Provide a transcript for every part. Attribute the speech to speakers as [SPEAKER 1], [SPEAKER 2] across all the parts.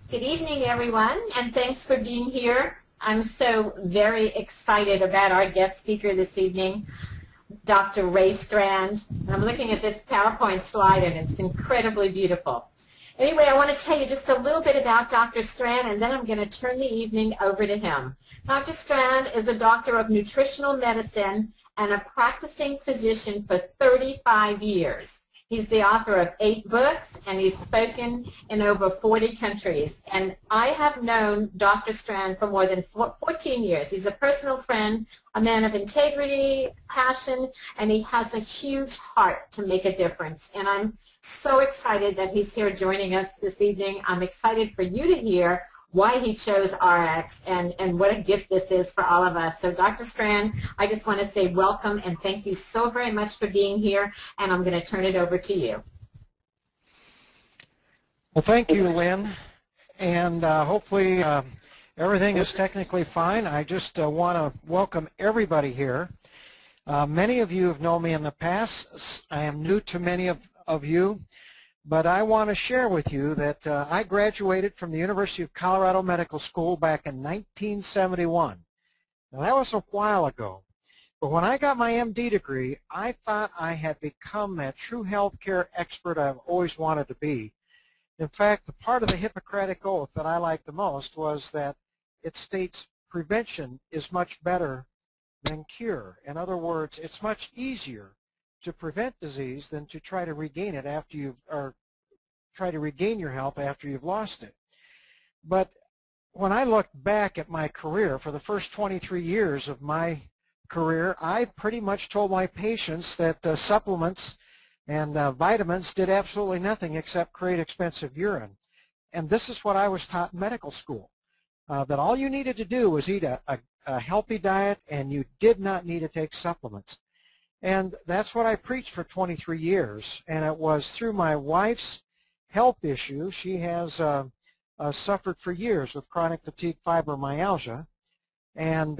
[SPEAKER 1] Good evening, everyone, and thanks for being here. I'm so very excited about our guest speaker this evening, Dr. Ray Strand. I'm looking at this PowerPoint slide, and it's incredibly beautiful. Anyway, I want to tell you just a little bit about Dr. Strand, and then I'm going to turn the evening over to him. Dr. Strand is a doctor of nutritional medicine and a practicing physician for 35 years. He's the author of 8 books, and he's spoken in over 40 countries. And I have known Dr. Strand for more than 14 years. He's a personal friend, a man of integrity, passion, and he has a huge heart to make a difference. And I'm so excited that he's here joining us this evening. I'm excited for you to hear why he chose ARIIX and what a gift this is for all of us. So Dr. Strand, I just want to say welcome and thank you so very much for being here, and I'm going to turn it over to you.
[SPEAKER 2] Well, thank you, Lynn, and hopefully everything is technically fine. I just want to welcome everybody here. Many of you have known me in the past. I am new to many of you. But I want to share with you that I graduated from the University of Colorado Medical School back in 1971. Now, that was a while ago. But when I got my MD degree, I thought I had become that true healthcare expert I've always wanted to be. In fact, the part of the Hippocratic Oath that I liked the most was that it states prevention is much better than cure. In other words, it's much easier to prevent disease than to try to regain it after try to regain your health after you've lost it. But when I look back at my career, for the first 23 years of my career, I pretty much told my patients that supplements and vitamins did absolutely nothing except create expensive urine. And this is what I was taught in medical school, that all you needed to do was eat a healthy diet and you did not need to take supplements. And that's what I preached for 23 years, and it was through my wife's health issue. She has suffered for years with chronic fatigue fibromyalgia, and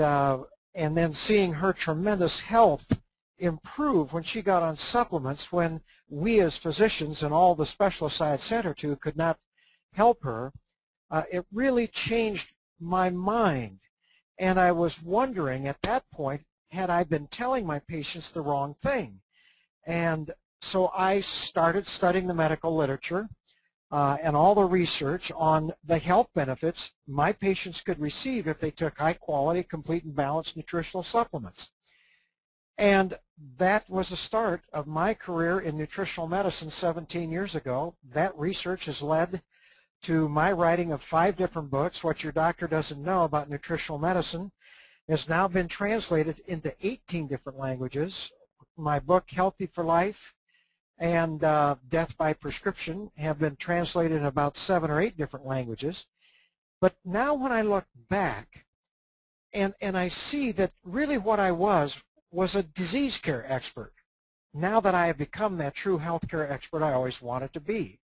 [SPEAKER 2] then seeing her tremendous health improve when she got on supplements, when we as physicians and all the specialists I had sent her to could not help her, it really changed my mind. And I was wondering at that point, had I been telling my patients the wrong thing? And so I started studying the medical literature and all the research on the health benefits my patients could receive if they took high-quality, complete and balanced nutritional supplements. And that was the start of my career in nutritional medicine 17 years ago. That research has led to my writing of 5 different books. What Your Doctor Doesn't Know About Nutritional Medicine has now been translated into 18 different languages. My book, Healthy for Life, and Death by Prescription have been translated in about 7 or 8 different languages. But now when I look back and I see that really what I was a disease care expert, now that I have become that true healthcare expert I always wanted to be.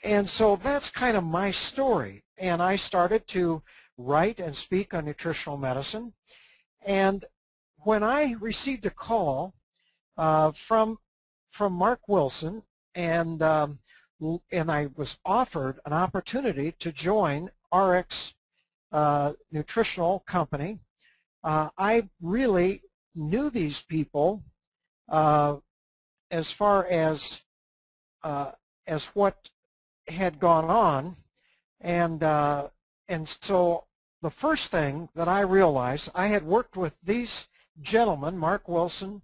[SPEAKER 2] And so that's kind of my story. And I started to write and speak on nutritional medicine. And when I received a call from Mark Wilson, and I was offered an opportunity to join ARIIX Nutritional Company, I really knew these people as far as what had gone on, and so the first thing that I realized, I had worked with these gentlemen, Mark Wilson,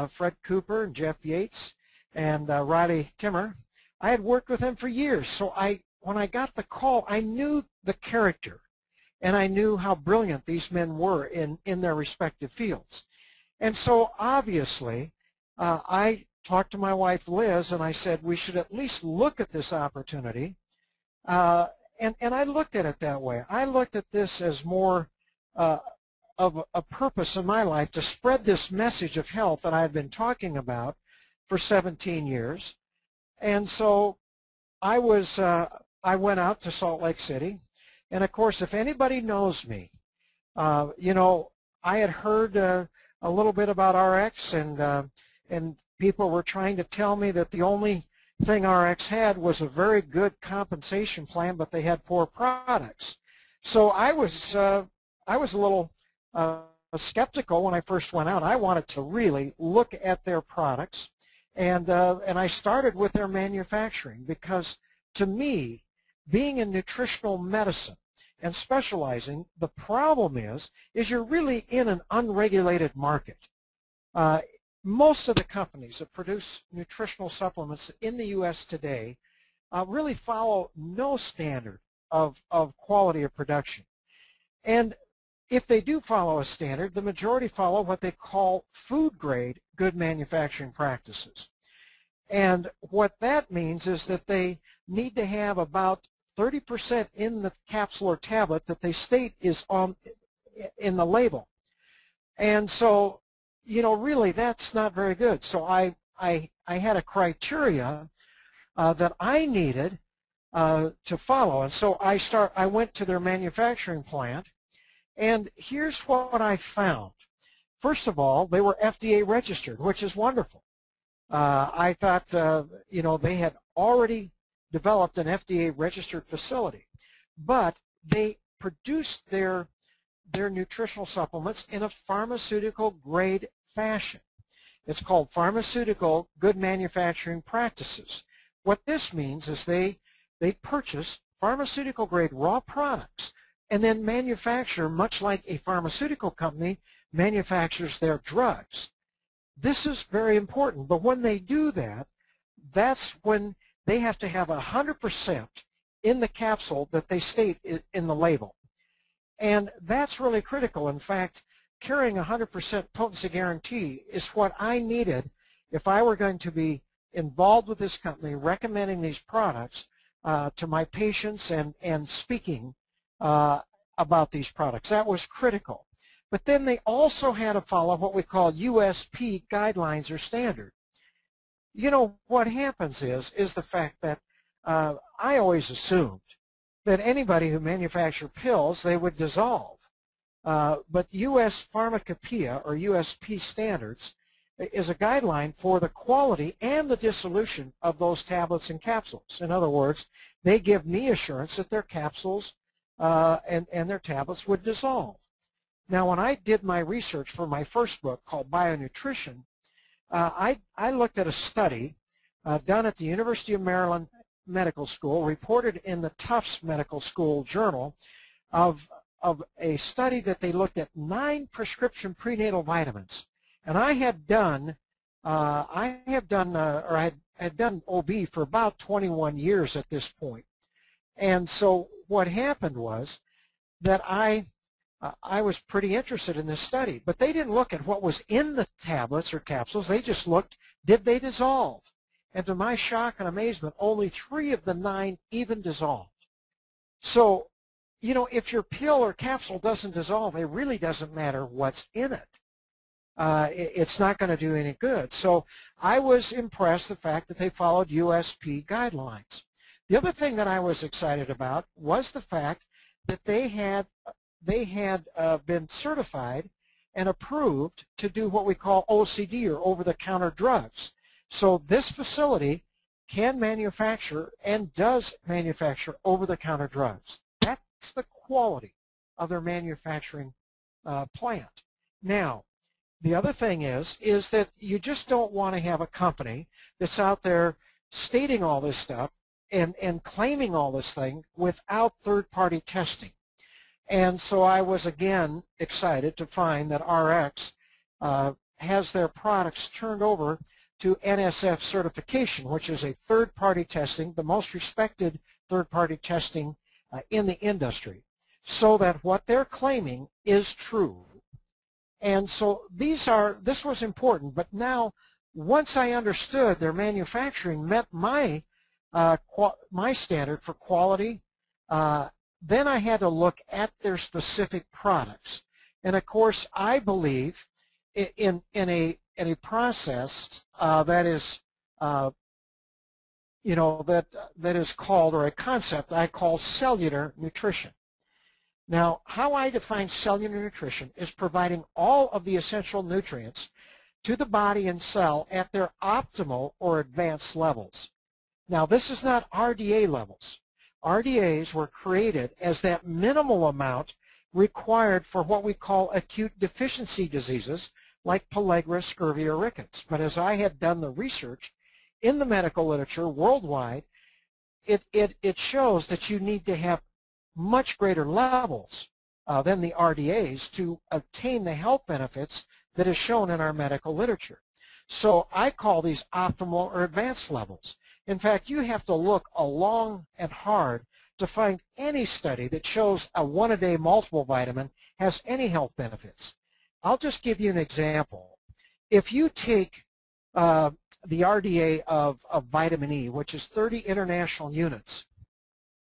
[SPEAKER 2] Fred Cooper, and Jeff Yates, and Riley Timmer. I had worked with them for years, so when I got the call, I knew the character, and I knew how brilliant these men were in their respective fields. And so obviously, I talked to my wife Liz, and I said we should at least look at this opportunity. And I looked at it that way. I looked at this as more of a purpose in my life to spread this message of health that I had been talking about for 17 years. And so I went out to Salt Lake City. And of course, if anybody knows me, you know, I had heard a little bit about ARIIX, and people were trying to tell me that the only thing ARIIX had was a very good compensation plan, but they had poor products. So I was a little skeptical when I first went out. I wanted to really look at their products, and I started with their manufacturing, because to me, being in nutritional medicine and specializing, the problem is you're really in an unregulated market. Most of the companies that produce nutritional supplements in the U.S. today really follow no standard of quality of production. And if they do follow a standard, the majority follow what they call food grade good manufacturing practices. And what that means is that they need to have about 30% in the capsule or tablet that they state is in the label. And so, you know, really that's not very good. So I had a criteria that I needed to follow. And so I went to their manufacturing plant, and here's what I found. First of all, they were FDA registered, which is wonderful. I thought, you know, they had already developed an FDA registered facility, but they produced their nutritional supplements in a pharmaceutical grade fashion. It's called pharmaceutical good manufacturing practices. What this means is they purchase pharmaceutical grade raw products and then manufacture, much like a pharmaceutical company manufactures their drugs. This is very important, but when they do that, that's when they have to have 100% in the capsule that they state in the label. And that's really critical. In fact, carrying 100% potency guarantee is what I needed if I were going to be involved with this company, recommending these products to my patients and speaking about these products. That was critical. But then they also had to follow what we call USP guidelines or standard. You know, what happens is the fact that I always assumed that anybody who manufactured pills, they would dissolve. But U.S. Pharmacopoeia, or USP standards, is a guideline for the quality and the dissolution of those tablets and capsules. In other words, they give me assurance that their capsules and their tablets would dissolve. Now, when I did my research for my first book called Bionutrition, I looked at a study done at the University of Maryland Medical School, reported in the Tufts Medical School Journal, of a study that they looked at 9 prescription prenatal vitamins. And I had done OB for about 21 years at this point. And so what happened was that I was pretty interested in this study, but they didn't look at what was in the tablets or capsules. They just looked, did they dissolve? And to my shock and amazement, only 3 of the 9 even dissolved. So, you know, if your pill or capsule doesn't dissolve, it really doesn't matter what's in it. It's not going to do any good. So I was impressed the fact that they followed USP guidelines. The other thing that I was excited about was the fact that they had been certified and approved to do what we call OCD, or over-the-counter drugs. So this facility can manufacture and does manufacture over-the-counter drugs. That's the quality of their manufacturing plant. Now, the other thing is that you just don't want to have a company that's out there stating all this stuff and claiming all this thing without third-party testing. And so I was again excited to find that ARIIX has their products turned over to NSF certification, which is a third-party testing, the most respected third-party testing in the industry, so that what they're claiming is true. And so this was important, but now once I understood their manufacturing met my standard for quality, then I had to look at their specific products. And of course, I believe in a process that is that is called, or a concept I call, cellular nutrition. Now, how I define cellular nutrition is providing all of the essential nutrients to the body and cell at their optimal or advanced levels. Now, this is not RDA levels. RDAs were created as that minimal amount required for what we call acute deficiency diseases like pellagra, scurvy, or rickets. But as I had done the research in the medical literature worldwide, it shows that you need to have much greater levels than the RDAs to obtain the health benefits that is shown in our medical literature. So I call these optimal or advanced levels. In fact, you have to look long and hard to find any study that shows a one-a-day multiple vitamin has any health benefits. I'll just give you an example. If you take the RDA of vitamin E, which is 30 international units,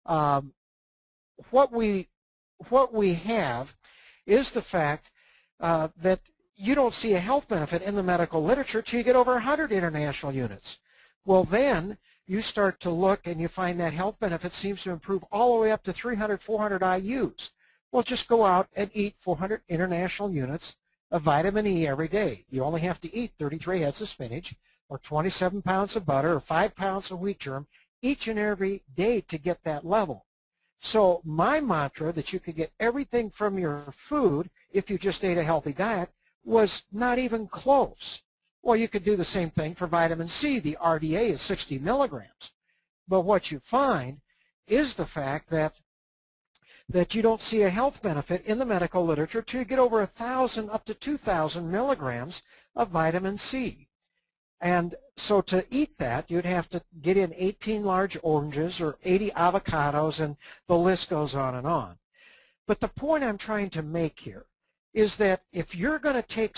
[SPEAKER 2] what we have is the fact that you don't see a health benefit in the medical literature till you get over 100 international units. Well, then you start to look and you find that health benefit seems to improve all the way up to 300, 400 IUs. Well, just go out and eat 400 international units of vitamin E every day. You only have to eat 33 heads of spinach or 27 pounds of butter or 5 pounds of wheat germ each and every day to get that level. So my mantra that you could get everything from your food if you just ate a healthy diet was not even close. Well, you could do the same thing for vitamin C. The RDA is 60 milligrams. But what you find is the fact that you don't see a health benefit in the medical literature till you get over 1,000 up to 2,000 milligrams of vitamin C. And so to eat that, you'd have to get in 18 large oranges or 80 avocados, and the list goes on and on. But the point I'm trying to make here is that if you're going to take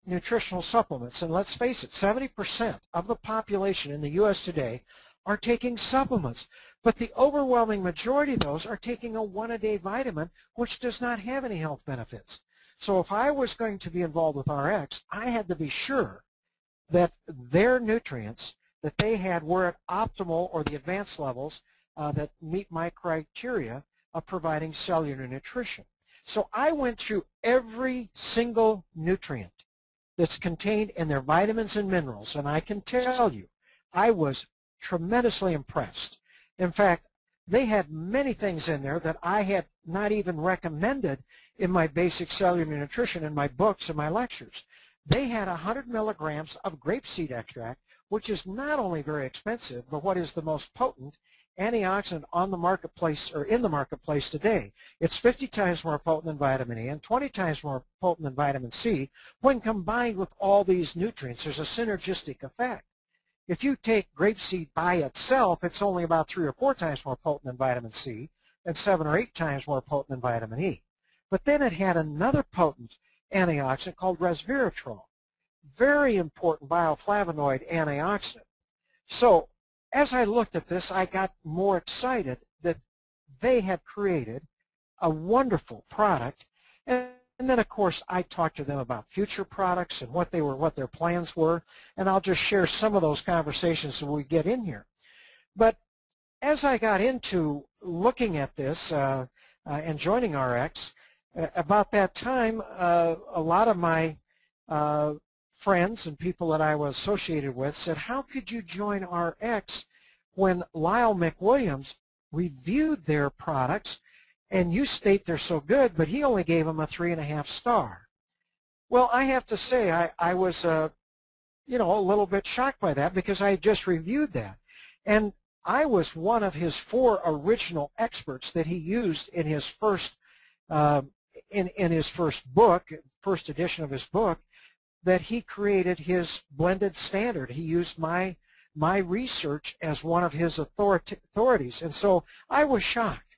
[SPEAKER 2] nutritional supplements, and let's face it, 70% of the population in the U.S. today are taking supplements, but the overwhelming majority of those are taking a one-a-day vitamin, which does not have any health benefits. So if I was going to be involved with ARIIX, I had to be sure that their nutrients that they had were at optimal or the advanced levels that meet my criteria of providing cellular nutrition. So I went through every single nutrient that's contained in their vitamins and minerals, and I can tell you, I was tremendously impressed. In fact, they had many things in there that I had not even recommended in my basic cellular nutrition in my books and my lectures. They had 100 milligrams of grapeseed extract, which is not only very expensive, but what is the most potent antioxidant on the marketplace or in the marketplace today. It's 50 times more potent than vitamin E and 20 times more potent than vitamin C. When combined with all these nutrients, there's a synergistic effect. If you take grapeseed by itself, it's only about 3 or 4 times more potent than vitamin C and 7 or 8 times more potent than vitamin E. But then it had another potent antioxidant called resveratrol, very important bioflavonoid antioxidant. So as I looked at this, I got more excited that they had created a wonderful product. And then, of course, I talked to them about future products and what their plans were. And I'll just share some of those conversations when we get in here. But as I got into looking at this and joining ARIIX, about that time, a lot of my friends and people that I was associated with said, how could you join ARIIX when Lyle McWilliams reviewed their products and you state they're so good, but he only gave them a 3.5 star? Well, I have to say I was a little bit shocked by that because I had just reviewed that. And I was one of his 4 original experts that he used in his first in his first book, first edition of his book, that he created his blended standard. He used my research as one of his authorities, and so I was shocked.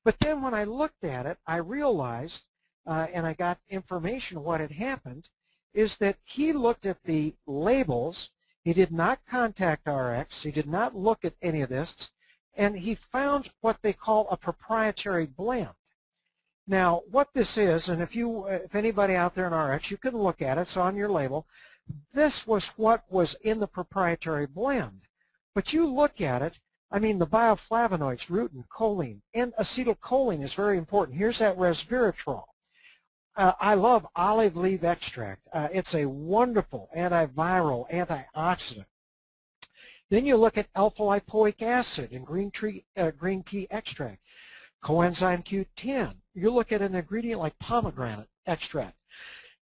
[SPEAKER 2] But then when I looked at it, I realized, and I got information of what had happened, is that he looked at the labels. He did not contact ARIIX. He did not look at any of this, and he found what they call a proprietary blend. Now, what this is, and if anybody out there in ARIIX, you can look at it. It's on your label. This was what was in the proprietary blend. But you look at it, I mean, the bioflavonoids, rutin, choline, and acetylcholine is very important. Here's that resveratrol. I love olive leaf extract. It's a wonderful antiviral, antioxidant. Then you look at alpha-lipoic acid in green tea extract, coenzyme Q10. You look at an ingredient like pomegranate extract.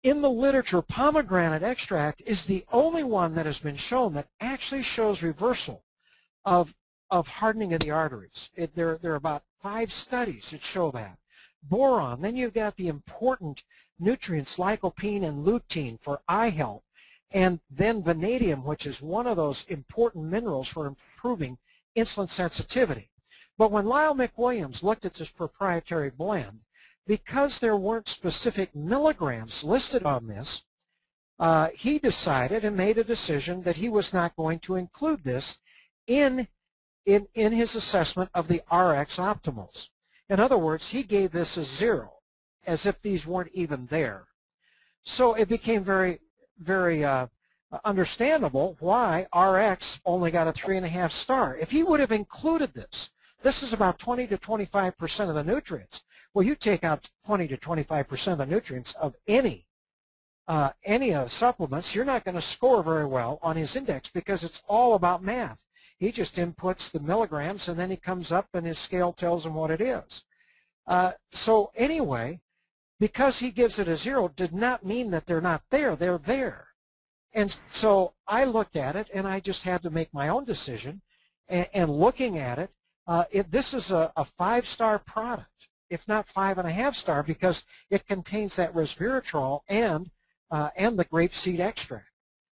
[SPEAKER 2] In the literature, pomegranate extract is the only one that has been shown that actually shows reversal of hardening of the arteries. There are about 5 studies that show that. Boron, then you've got the important nutrients lycopene and lutein for eye health, and then vanadium, which is one of those important minerals for improving insulin sensitivity. But when Lyle McWilliams looked at this proprietary blend, because there weren't specific milligrams listed on this, he decided and made a decision that he was not going to include this in his assessment of the ARIIX optimals. In other words, he gave this a 0, as if these weren't even there. So it became very, very understandable why ARIIX only got a 3.5 star. If he would have included this, this is about 20 to 25% of the nutrients. Well, you take out 20 to 25% of the nutrients of any supplements, you're not going to score very well on his index because it's all about math. He just inputs the milligrams, and then he comes up and his scale tells him what it is. So anyway, because he gives it a 0 did not mean that they're not there. They're there. And so I looked at it, and I just had to make my own decision. And looking at it, this is a 5-star product, if not 5.5 star, because it contains that resveratrol and the grapeseed extract.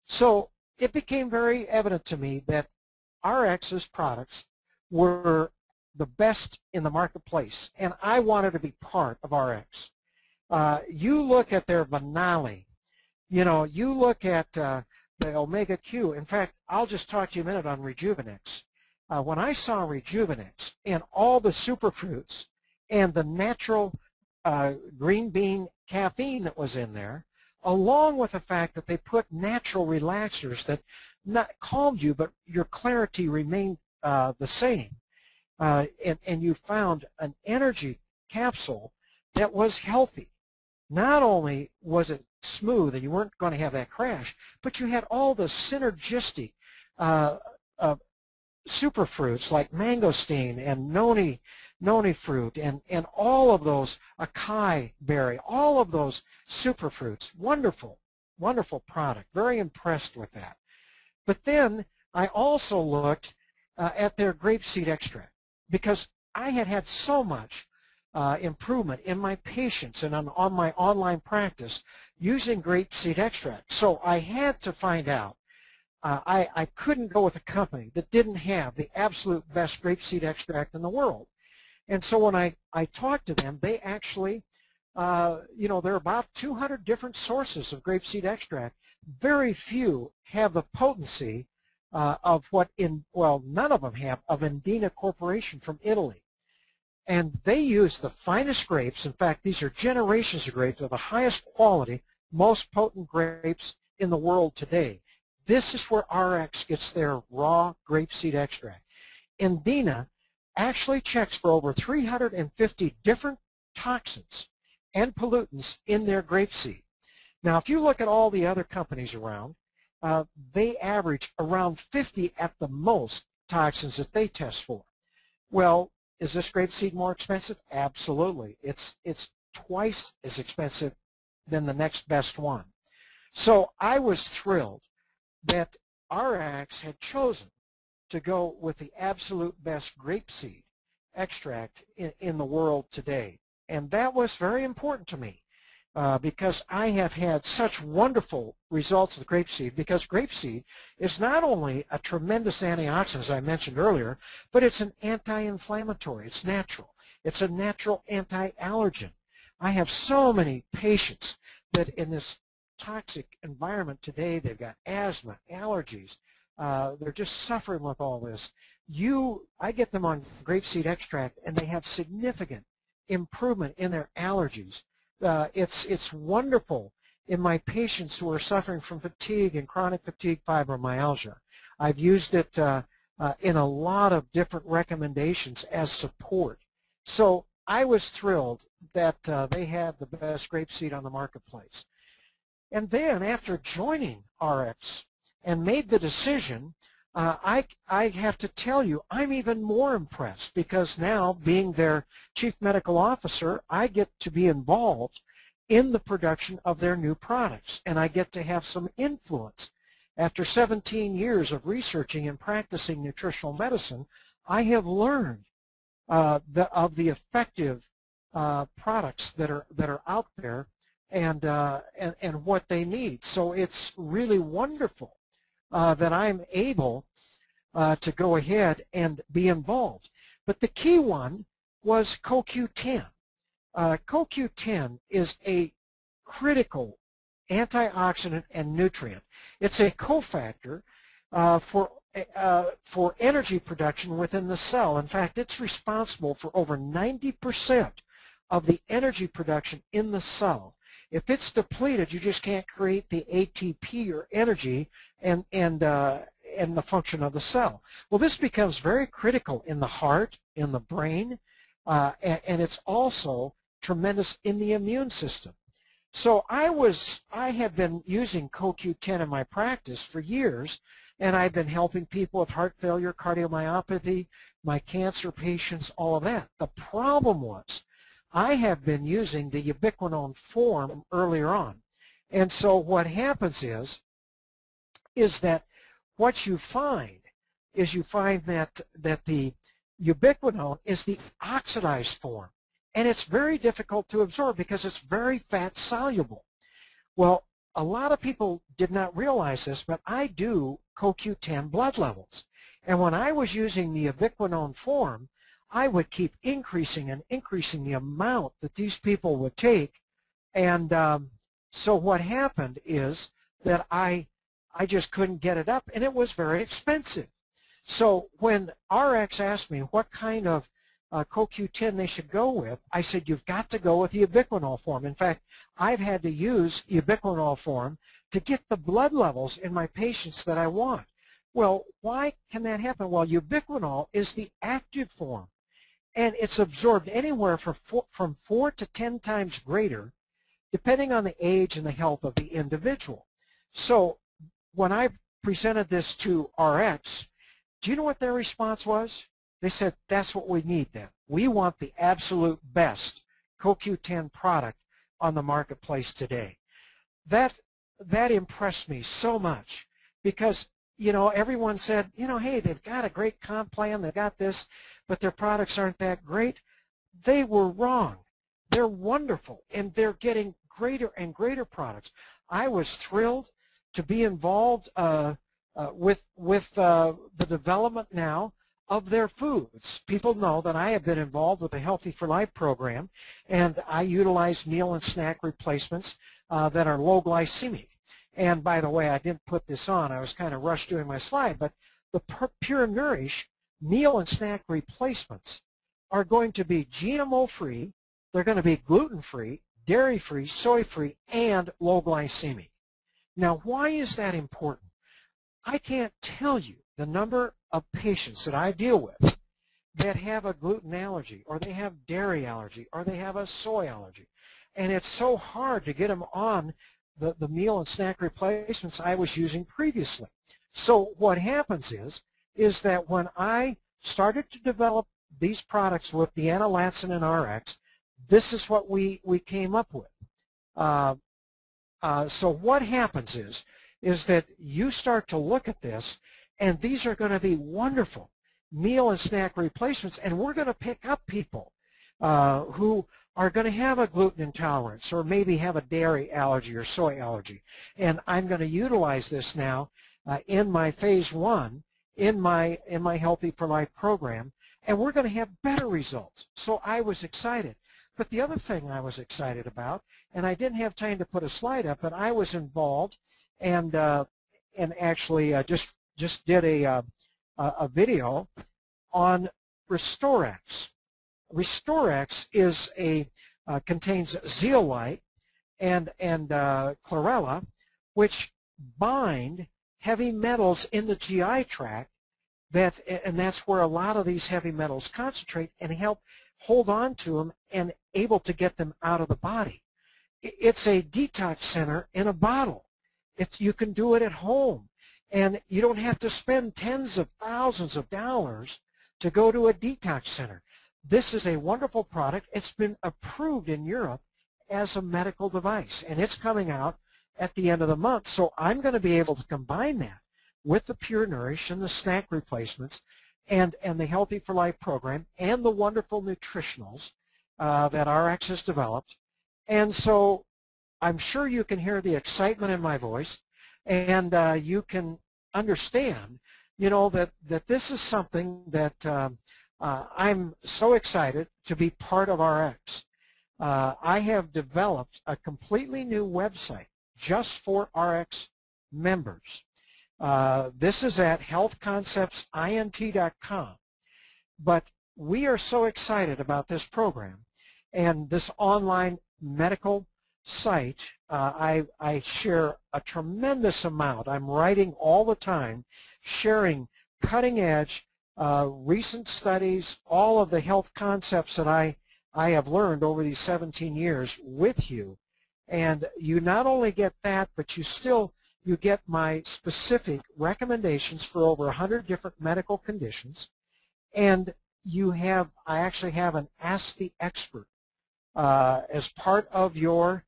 [SPEAKER 2] So it became very evident to me that ARIIX's products were the best in the marketplace, and I wanted to be part of ARIIX. You look at their Vanali, you look at the Omega Q. In fact, I'll just talk to you a minute on Rejuvenex. When I saw Rejuvenex and all the superfruits and the natural green bean caffeine that was in there, along with the fact that they put natural relaxers that not calmed you, but your clarity remained the same. And you found an energy capsule that was healthy. Not only was it smooth and you weren't going to have that crash, but you had all the synergistic superfruits like mangosteen and noni fruit and all of those acai berry, all of those superfruits. Wonderful, wonderful product. Very impressed with that. But then I also looked at their grapeseed extract because I had so much improvement in my patients and on my online practice using grapeseed extract. So I had to find out. I couldn't go with a company that didn't have the absolute best grapeseed extract in the world. And so when I talked to them, they actually, there are about 200 different sources of grapeseed extract. Very few have the potency of none of them have, of Indina Corporation from Italy. And they use the finest grapes. In fact, these are generations of grapes of the highest quality, most potent grapes in the world today. This is where ARIIX gets their raw grapeseed extract. Indina actually checks for over 350 different toxins and pollutants in their grapeseed. Now, if you look at all the other companies around, they average around 50 at the most toxins that they test for. Well, is this grapeseed more expensive? Absolutely. It's twice as expensive than the next best one. So I was thrilled that ARIIX had chosen to go with the absolute best grapeseed extract in the world today. And that was very important to me because I have had such wonderful results with grapeseed, because grapeseed is not only a tremendous antioxidant, as I mentioned earlier, but it's an anti-inflammatory. It's natural. It's a natural anti-allergen. I have so many patients that in this toxic environment today, they've got asthma, allergies, they're just suffering with all this. I get them on grapeseed extract and they have significant improvement in their allergies. It's wonderful in my patients who are suffering from fatigue and chronic fatigue fibromyalgia. I've used it in a lot of different recommendations as support. So I was thrilled that they had the best grapeseed on the marketplace. And then after joining ARIIX and made the decision I have to tell you, I'm even more impressed because now, being their chief medical officer, I get to be involved in the production of their new products, and I get to have some influence. After 17 years of researching and practicing nutritional medicine, I have learned of the effective products that are out there and what they need. So it's really wonderful that I'm able to go ahead and be involved. But the key one was CoQ10. CoQ10 is a critical antioxidant and nutrient. It's a cofactor for energy production within the cell. In fact, it's responsible for over 90% of the energy production in the cell. If it's depleted, you just can't create the ATP or energy and the function of the cell. Well, this becomes very critical in the heart, in the brain, and it's also tremendous in the immune system. So I have been using CoQ10 in my practice for years, and I've been helping people with heart failure, cardiomyopathy, my cancer patients, all of that. The problem was I have been using the ubiquinone form earlier on. And so what happens is that what you find is that the ubiquinone is the oxidized form. And it's very difficult to absorb because it's very fat soluble. Well, a lot of people did not realize this, but I do CoQ10 blood levels. And when I was using the ubiquinone form, I would keep increasing and increasing the amount that these people would take. And so what happened is that I just couldn't get it up, and it was very expensive. So when ARIIX asked me what kind of CoQ10 they should go with, I said, you've got to go with the ubiquinol form. In fact, I've had to use ubiquinol form to get the blood levels in my patients that I want. Well, why can that happen? Well, ubiquinol is the active form, and it's absorbed anywhere from 4 to 10 times greater, depending on the age and the health of the individual. So when I presented this to ARIIX, do you know what their response was? They said, that's what we need then. We want the absolute best CoQ10 product on the marketplace today. That impressed me so much because, you know, everyone said, you know, hey, they've got a great comp plan, they've got this, but their products aren't that great. They were wrong. They're wonderful, and they're getting greater and greater products. I was thrilled to be involved with the development now of their foods. People know that I have been involved with the Healthy for Life program, and I utilize meal and snack replacements that are low glycemic. And by the way, I didn't put this on. I was kind of rushed doing my slide, but the Pure Nourish meal and snack replacements are going to be GMO-free, they're going to be gluten-free, dairy-free, soy-free, and low glycemic. Now, why is that important? I can't tell you the number of patients that I deal with that have a gluten allergy, or they have dairy allergy, or they have a soy allergy. And it's so hard to get them on the meal and snack replacements I was using previously. So what happens is that when I started to develop these products with the Latsin and ARIIX, this is what we came up with. So what happens is that you start to look at this, and these are going to be wonderful meal and snack replacements, and we're going to pick up people who are going to have a gluten intolerance or maybe have a dairy allergy or soy allergy. And I'm going to utilize this now in my phase 1 in my Healthy for Life program, and we're going to have better results. So I was excited. But the other thing I was excited about, and I didn't have time to put a slide up, but I was involved and actually just did a video on RestoreX. RestoreX is contains zeolite and chlorella, which bind heavy metals in the GI tract, and that's where a lot of these heavy metals concentrate, and help hold on to them and able to get them out of the body. It's a detox center in a bottle. You can do it at home, And you don't have to spend tens of thousands of dollars to go to a detox center. This is a wonderful product. It's been approved in Europe as a medical device, and it's coming out at the end of the month. So I'm going to be able to combine that with the Pure Nourish and the snack replacements and the Healthy for Life program and the wonderful nutritionals that ARIIX has developed. And so I'm sure you can hear the excitement in my voice, and you can understand, you know, that this is something that I'm so excited to be part of ARIIX. I have developed a completely new website just for ARIIX members. This is at healthconceptsint.com. But we are so excited about this program and this online medical site. I share a tremendous amount. I'm writing all the time, sharing cutting edge, recent studies, all of the health concepts that I have learned over these 17 years with you. And you not only get that, but you get my specific recommendations for over 100 different medical conditions. And I actually have an Ask the Expert as part of your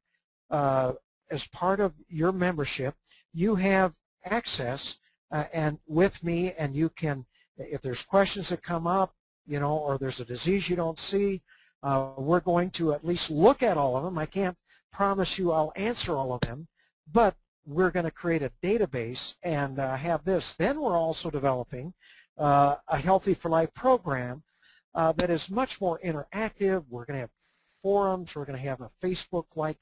[SPEAKER 2] membership. You have access and with me, and you can, if there's questions that come up, you know, or there's a disease you don't see, we're going to at least look at all of them. I can't promise you I'll answer all of them, but we're going to create a database and have this. Then we're also developing a Healthy for Life program that is much more interactive. We're going to have forums. We're going to have a Facebook-like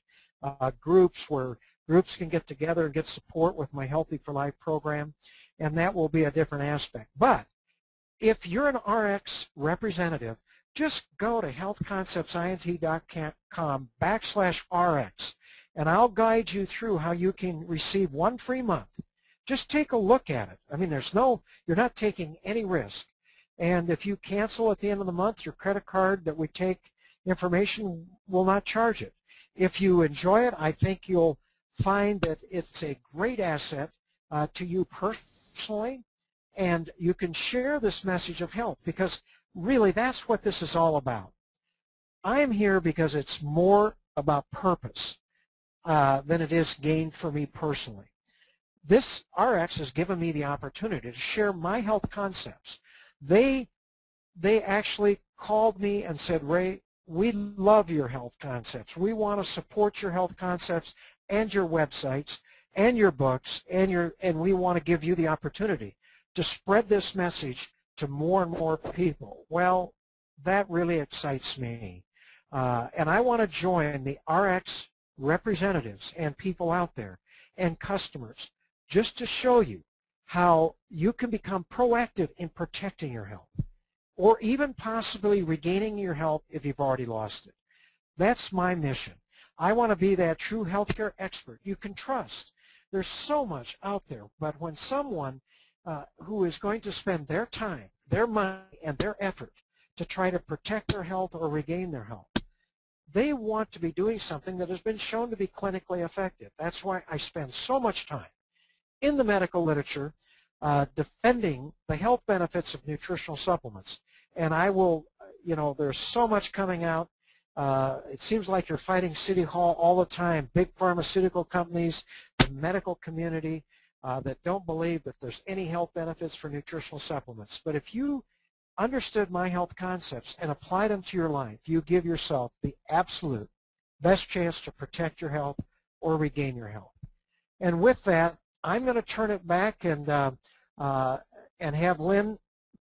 [SPEAKER 2] groups where groups can get together and get support with my Healthy for Life program, and that will be a different aspect. But if you're an ARIIX representative, just go to healthconceptsint.com/ARIIX, and I'll guide you through how you can receive 1 free month. Just take a look at it. I mean, you're not taking any risk. And if you cancel at the end of the month, your credit card that we take information will not charge it. If you enjoy it, I think you'll find that it's a great asset to you personally, and you can share this message of health, because really that's what this is all about. I am here because it's more about purpose than it is gain for me personally. This ARIIX has given me the opportunity to share my health concepts. They actually called me and said, Ray, we love your health concepts. We want to support your health concepts and your websites and your books, and we want to give you the opportunity to spread this message to more and more people. Well, that really excites me. And I want to join the ARIIX representatives and people out there and customers just to show you how you can become proactive in protecting your health, or even possibly regaining your health if you've already lost it. That's my mission. I want to be that true healthcare expert you can trust. There's so much out there, but when someone who is going to spend their time, their money, and their effort to try to protect their health or regain their health, they want to be doing something that has been shown to be clinically effective. That's why I spend so much time in the medical literature defending the health benefits of nutritional supplements. And I will, you know, there's so much coming out. It seems like you're fighting City Hall all the time, big pharmaceutical companies, the medical community that don't believe that there's any health benefits for nutritional supplements. But if you understood my health concepts and applied them to your life, you give yourself the absolute best chance to protect your health or regain your health. And with that, I'm going to turn it back and have Lynn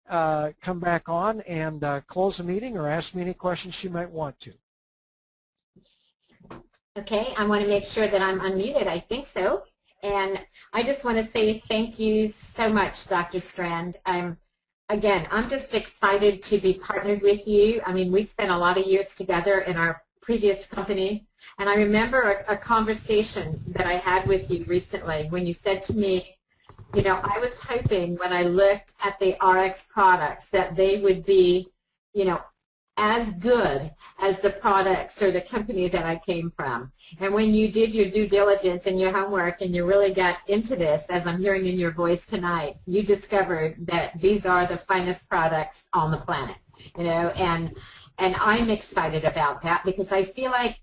[SPEAKER 2] come back on and close the meeting or ask me any questions she might want to.
[SPEAKER 1] Okay, I want to make sure that I'm unmuted. I think so. And I just want to say thank you so much, Dr. Strand. Again, I'm just excited to be partnered with you. I mean, we spent a lot of years together in our previous company, and I remember a conversation that I had with you recently when you said to me, you know, I was hoping when I looked at the ARIIX products that they would be, you know, as good as the products or the company that I came from. And when you did your due diligence and your homework and you really got into this, as I'm hearing in your voice tonight, you discovered that these are the finest products on the planet, you know, and I'm excited about that because I feel like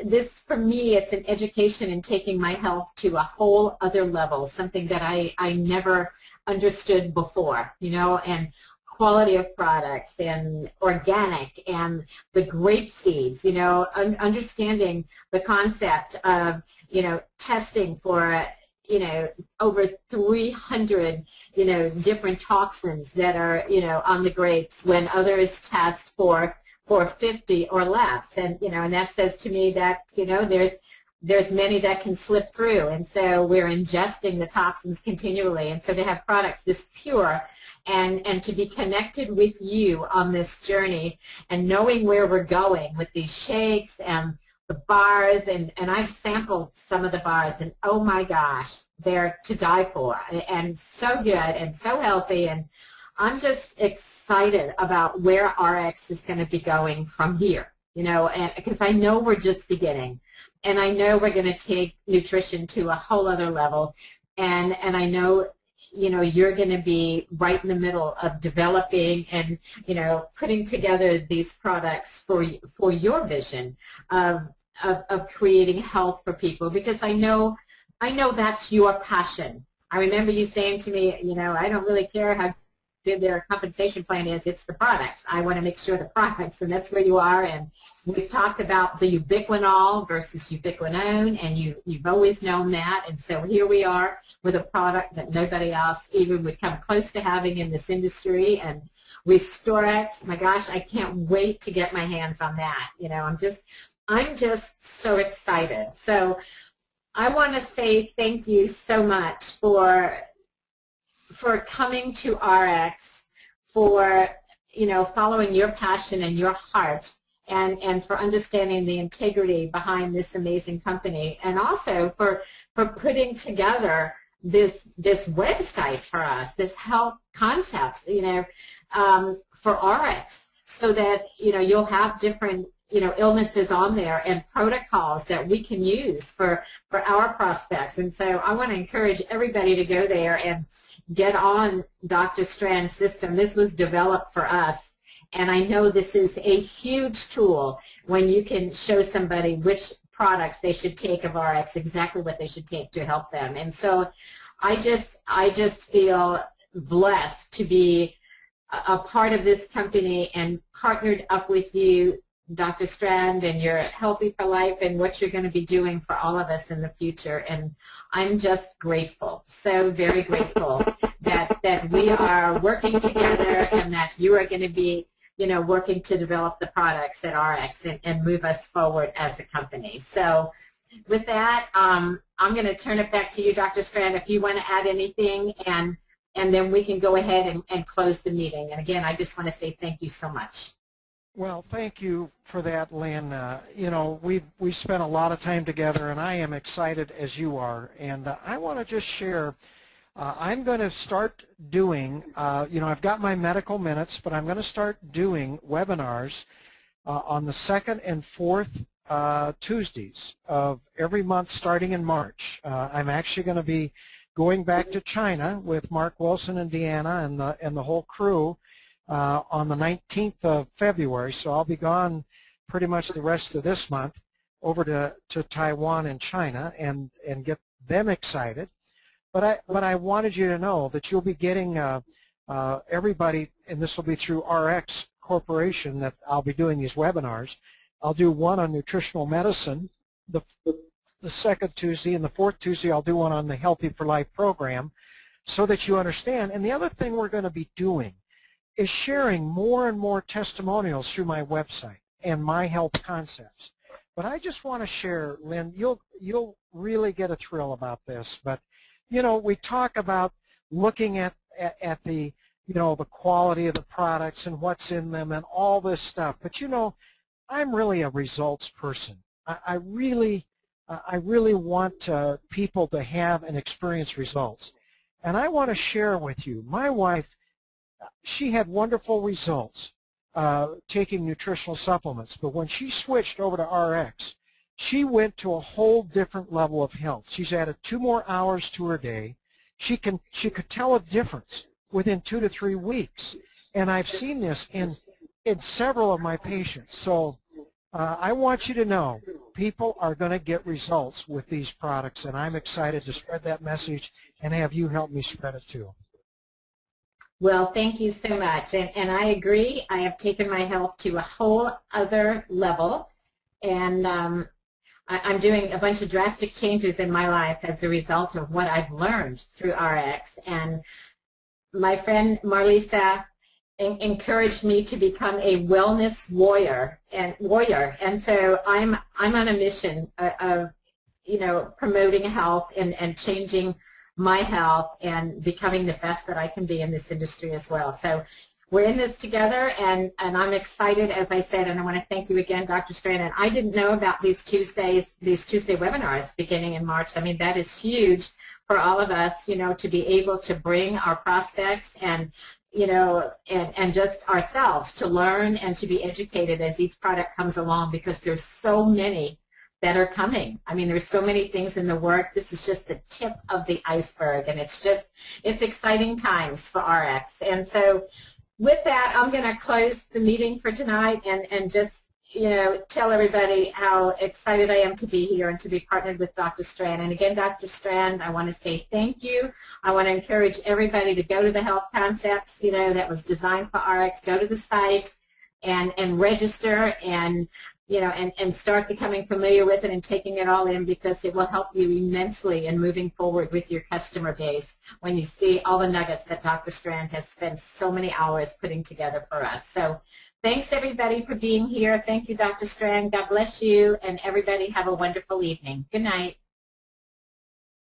[SPEAKER 1] this, for me, it's an education in taking my health to a whole other level, something that I never understood before, you know, and quality of products and organic and the grape seeds, you know, understanding the concept of, you know, testing for, you know, over 300, you know, different toxins that are, you know, on the grapes when others test for 50 or less. And, you know, and that says to me that, you know, there's many that can slip through. And so we're ingesting the toxins continually. And so to have products this pure and to be connected with you on this journey and knowing where we're going with these shakes and the bars, and I've sampled some of the bars, and oh my gosh, they're to die for, and so good and so healthy. And I'm just excited about where ARIIX is going to be going from here, you know, and because I know we're just beginning, and I know we're going to take nutrition to a whole other level, and I know, you know, you're going to be right in the middle of developing and, you know, putting together these products for your vision of creating health for people, because I know that's your passion. I remember you saying to me, you know, I don't really care how good their compensation plan is, it's the products. I want to make sure the products, and that's where you are. And we've talked about the ubiquinol versus ubiquinone, and you've always known that. And so here we are with a product that nobody else even would come close to having in this industry. And RestoreX, my gosh, I can't wait to get my hands on that. You know, I'm just so excited. So I want to say thank you so much for coming to ARIIX, for, you know, following your passion and your heart, and for understanding the integrity behind this amazing company, and also for putting together this website for us, this health concepts, you know, for ARIIX, so that, you know, you'll have different, you know, illnesses on there and protocols that we can use for our prospects. And so I want to encourage everybody to go there and get on Dr. Strand's system. This was developed for us, and I know this is a huge tool when you can show somebody which products they should take of ARIIX, exactly what they should take to help them. And so I just feel blessed to be a part of this company and partnered up with you, Dr. Strand, and your Healthy for Life, and what you're going to be doing for all of us in the future. And I'm just grateful, so very grateful that we are working together, and that you are going to be, you know, working to develop the products at ARIIX and move us forward as a company. So with that, I'm going to turn it back to you, Dr. Strand, if you want to add anything, and then we can go ahead and close the meeting. And again, I just want to say thank you so much.
[SPEAKER 2] Well, thank you for that, Lynn. You know, we've spent a lot of time together, and I am excited as you are. And I want to just share, I'm going to start doing, you know, I've got my medical minutes, but I'm going to start doing webinars on the 2nd and 4th Tuesdays of every month starting in March. I'm actually going to be going back to China with Mark Wilson and Deanna and the whole crew on the 19th of February, so I'll be gone pretty much the rest of this month over to Taiwan and China and get them excited. But I wanted you to know that you'll be getting everybody, and this will be through ARIIX Corporation, that I'll be doing these webinars. I'll do one on nutritional medicine the 2nd Tuesday, and the 4th Tuesday I'll do one on the Healthy for Life program, so that you understand. And the other thing we're going to be doing is sharing more and more testimonials through my website and my health concepts. But I just want to share, Lynn, you'll really get a thrill about this. But, you know, we talk about looking at the, you know, the quality of the products and what's in them and all this stuff. But, you know, I'm really a results person. I really want people to have and experience results. And I want to share with you, my wife, she had wonderful results, taking nutritional supplements. But when she switched over to ARIIX, she went to a whole different level of health. She's added 2 more hours to her day. She could tell a difference within 2 to 3 weeks. And I've seen this in several of my patients. So I want you to know people are going to get results with these products, and I'm excited to spread that message and have you help me spread it too.
[SPEAKER 1] Well, thank you so much. And I agree. I have taken my health to a whole other level. And I'm doing a bunch of drastic changes in my life as a result of what I've learned through ARIIX. And my friend Marlisa encouraged me to become a wellness warrior. And so I'm on a mission of promoting health and changing my health and becoming the best that I can be in this industry as well. So we're in this together, and I'm excited, as I said, and I want to thank you again, Dr. Strand. And I didn't know about these Tuesday webinars beginning in March. I mean, that is huge for all of us, to be able to bring our prospects and and just ourselves to learn and to be educated as each product comes along, because there's so many that are coming. I mean, there's so many things in the work. This is just the tip of the iceberg, and it's exciting times for ARIIX. And so with that, I'm going to close the meeting for tonight and just, tell everybody how excited I am to be here and to be partnered with Dr. Strand. And again, Dr. Strand, I want to say thank you. I want to encourage everybody to go to the Health Concepts, that was designed for ARIIX. Go to the site and register and start becoming familiar with it and taking it all in, because it will help you immensely in moving forward with your customer base when you see all the nuggets that Dr. Strand has spent so many hours putting together for us. So thanks, everybody, for being here. Thank you, Dr. Strand. God bless you, and everybody have a wonderful evening. Good night.